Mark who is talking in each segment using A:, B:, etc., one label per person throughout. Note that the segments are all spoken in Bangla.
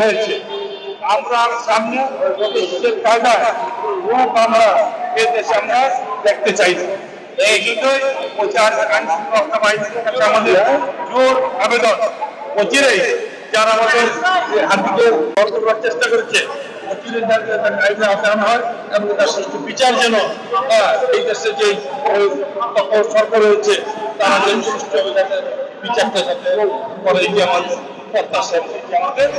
A: হয়েছে। আমরা সামনে কায়দায় রূপ আমরা এই দেশে আমরা দেখতে চাই। এই জন্যই আইন শৃঙ্খলা বাহিনীর কাছে আমাদের জোর আবেদন, অচিরেই যারা আমাদের হাতিকে বন্ধ করার চেষ্টা করেছে অচিরেই আইনে আসানো হয় এবং তার সুষ্ঠু বিচার যেন এই দেশে যে সরকার রয়েছে তারা যেন সুষ্ঠু বিচারটা করে, এই যে আমাদের প্রত্যাশা, আমাদের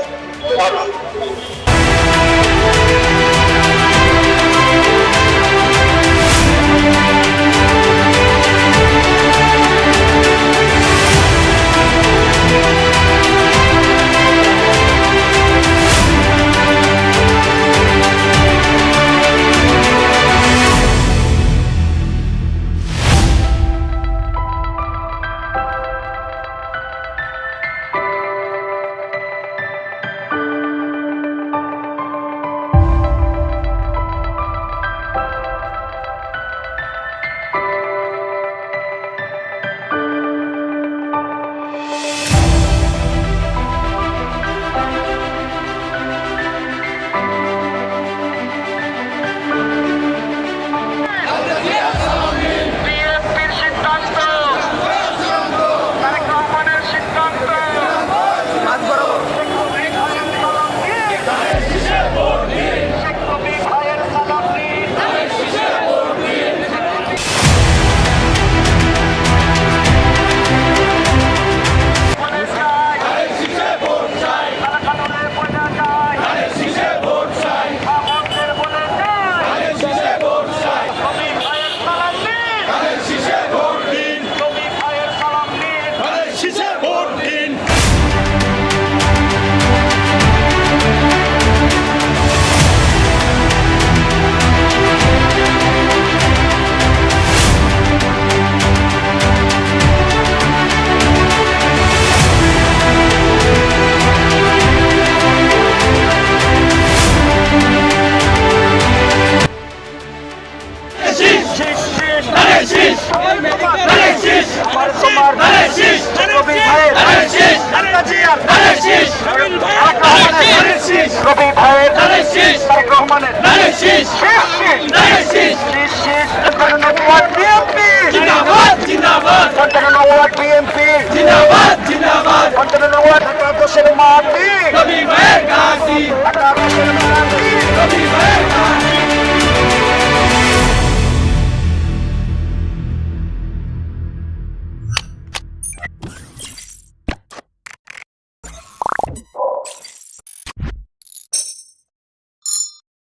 B: রবি ভাইয়ের তারেক রহমানের বিএনপি মাটি